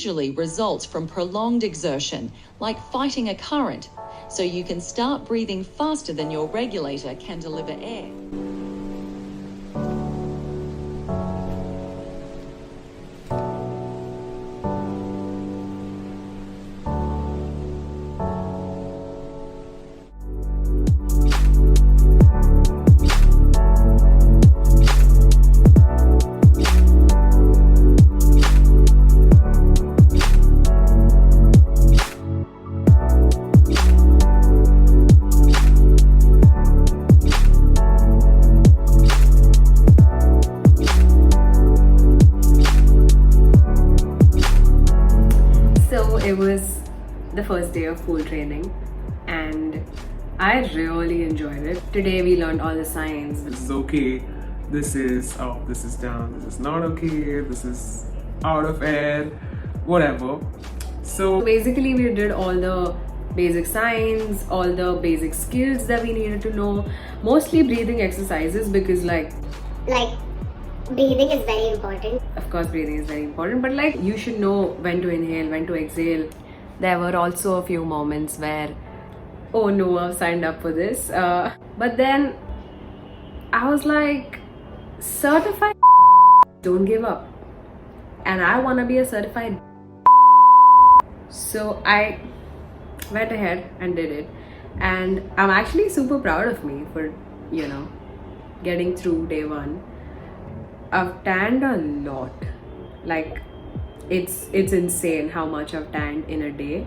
usually results from prolonged exertion, like fighting a current, so you can start breathing faster than your regulator can deliver air. It was the first day of pool training and I really enjoyed it. Today we learned all the signs. This is okay, this is up, this is down, this is not okay, this is out of air, whatever. So basically we did all the basic signs, all the basic skills that we needed to know, mostly breathing exercises because like breathing is very important. Of course breathing is very important, but like you should know when to inhale, when to exhale. There were also a few moments where, oh no, I've signed up for this. But then I was like, certified don't give up. And I want to be a certified. So I went ahead and did it. And I'm actually super proud of me for, you know, getting through day one. I've tanned a lot. Like it's insane how much I've tanned in a day,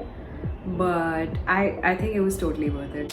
but I think it was totally worth it.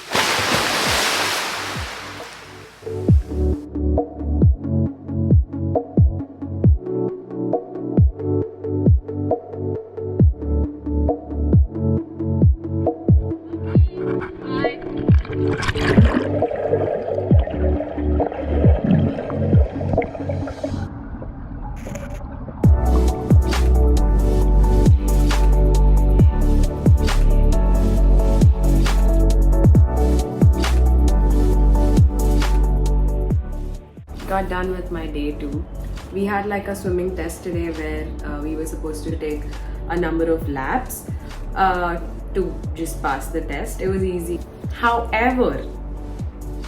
Got done with my day too. We had like a swimming test today where we were supposed to take a number of laps to just pass the test. It was easy. However,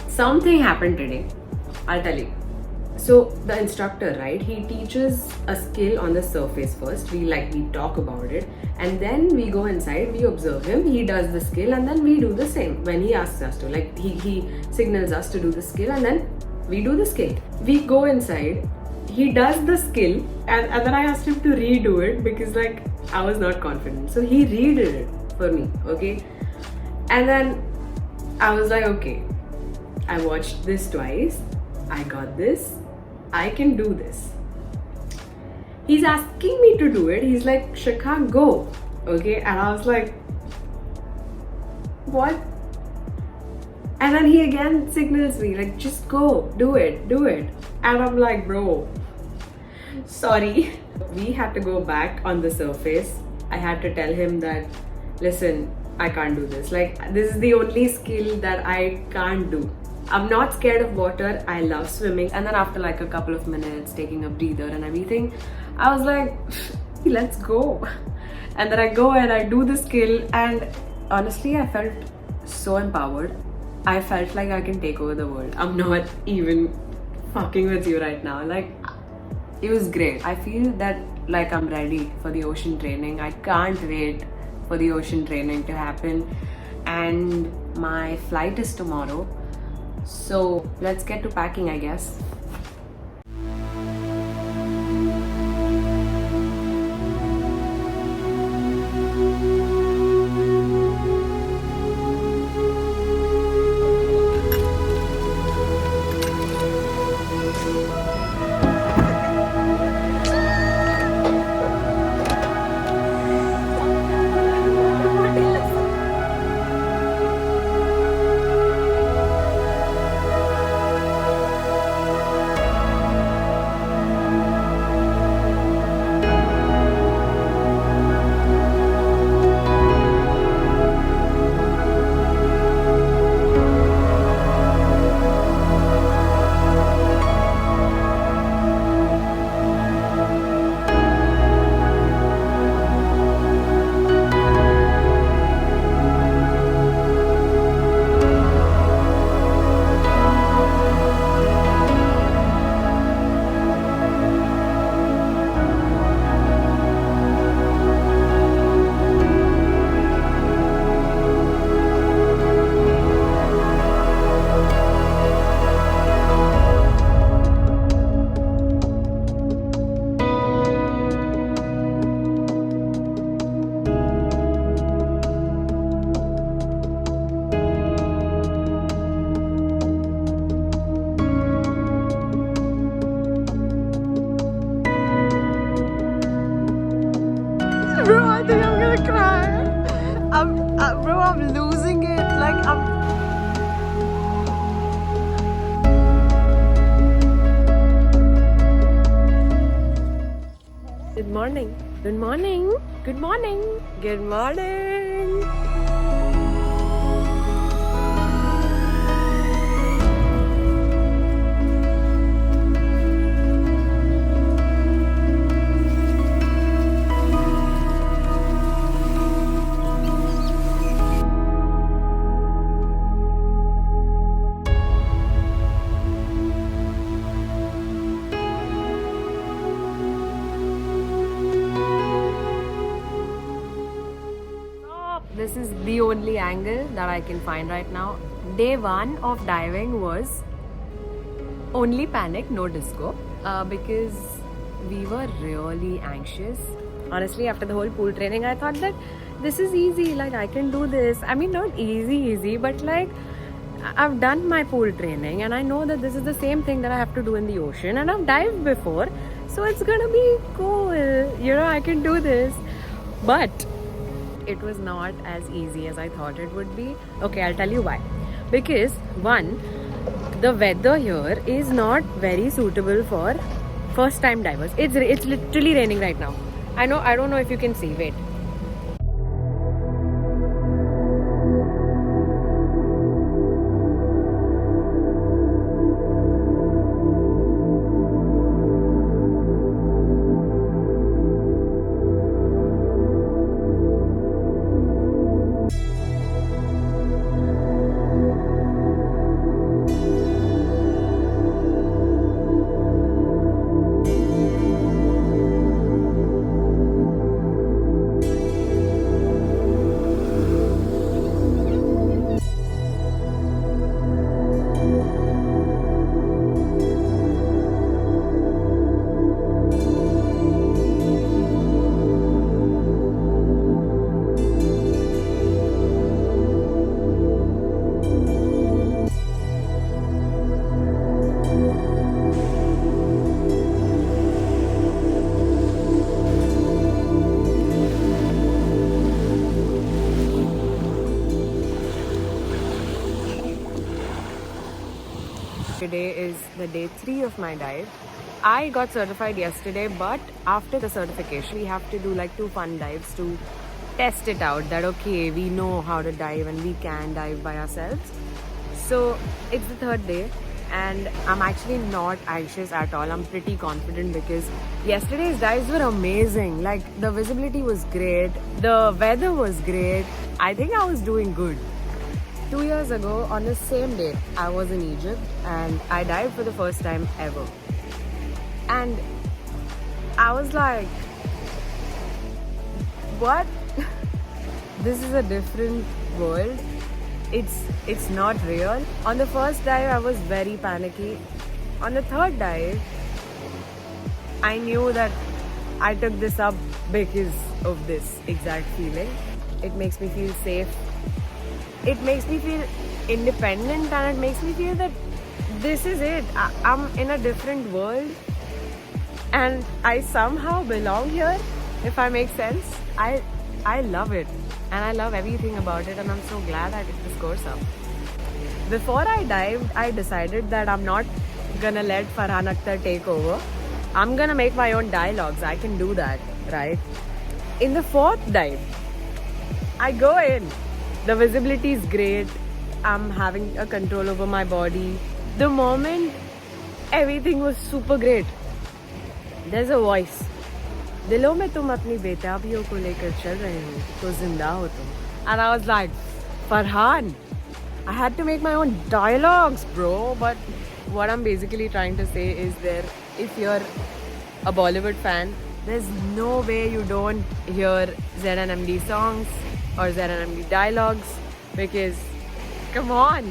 something happened today. I'll tell you. So the instructor, right, he teaches a skill on the surface first. We talk about it, and then we go inside, we observe him, he does the skill, and then we do the same when he asks us to. Like he signals us to do the skill, and then we do the skill. We go inside, he does the skill, and then I asked him to redo it because like I was not confident. So he redid it for me, okay? And then I was like, okay, I watched this twice, I got this, I can do this. He's asking me to do it, he's like, Shikha, go, okay? And I was like, what? And then he again signals me like, just go, do it. And I'm like, bro, sorry. We had to go back on the surface. I had to tell him that, listen, I can't do this. Like, this is the only skill that I can't do. I'm not scared of water, I love swimming. And then after like a couple of minutes, taking a breather and everything, I was like, let's go. And then I go and I do the skill, and honestly, I felt so empowered. I felt like I can take over the world. I'm not even fucking with you right now. Like, it was great. I feel that like I'm ready for the ocean training. I can't wait for the ocean training to happen. And my flight is tomorrow. So let's get to packing, I guess. morning. Good morning. Good morning. Good morning. This is the only angle that I can find right now. Day 1 of diving was only panic, no disco, because we were really anxious. Honestly, after the whole pool training, I thought that this is easy, like I can do this. I mean, not easy, but like I've done my pool training and I know that this is the same thing that I have to do in the ocean, and I've dived before, so it's gonna be cool. You know, I can do this. But it was not as easy as I thought it would be. Okay, I'll tell you why. Because one, the weather here is not very suitable for first time divers. It's literally raining right now. I don't know if you can see. Wait. Today is the day 3 of my dive. I got certified yesterday, but after the certification, we have to do like 2 fun dives to test it out that okay, we know how to dive and we can dive by ourselves. So it's the 3rd day and I'm actually not anxious at all. I'm pretty confident because yesterday's dives were amazing. Like the visibility was great, the weather was great. I think I was doing good. 2 years ago, on the same day, I was in Egypt and I dived for the first time ever. And I was like, what? This is a different world. It's not real. On the first dive, I was very panicky. On the 3rd dive, I knew that I took this up because of this exact feeling. It makes me feel safe. It makes me feel independent and it makes me feel that this is it. I'm in a different world and I somehow belong here, if I make sense. I love it and I love everything about it and I'm so glad I took this course up. Before I dived, I decided that I'm not gonna let Farhan Akhtar take over. I'm gonna make my own dialogues. I can do that, right? In the 4th dive, I go in. The visibility is great. I'm having a control over my body. The moment, everything was super great. There's a voice. दिलों में तुम अपनी बेताबियों को लेकर चल रहे हो तो जिंदा हो तुम. And I was like, Farhan, I had to make my own dialogues, bro. But what I'm basically trying to say is that if you're a Bollywood fan, there's no way you don't hear ZNMD songs or ZNMD dialogues because, come on.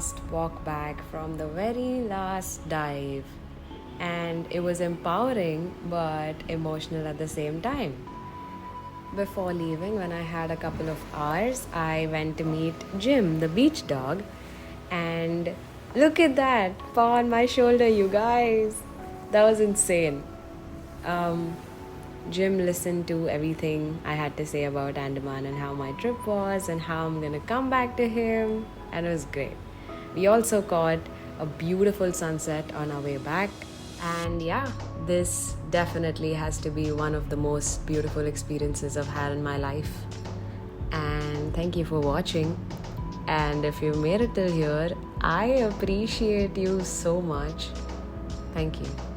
last walk back from the very last dive, and it was empowering but emotional at the same time. Before leaving, when I had a couple of hours, I went to meet Jim, the beach dog, and look at that paw on my shoulder, you guys. That was insane. Jim listened to everything I had to say about Andaman and how my trip was and how I'm gonna come back to him, and it was great. We also caught a beautiful sunset on our way back, and yeah, this definitely has to be one of the most beautiful experiences I've had in my life. And thank you for watching, and if you made it till here, I appreciate you so much. Thank you.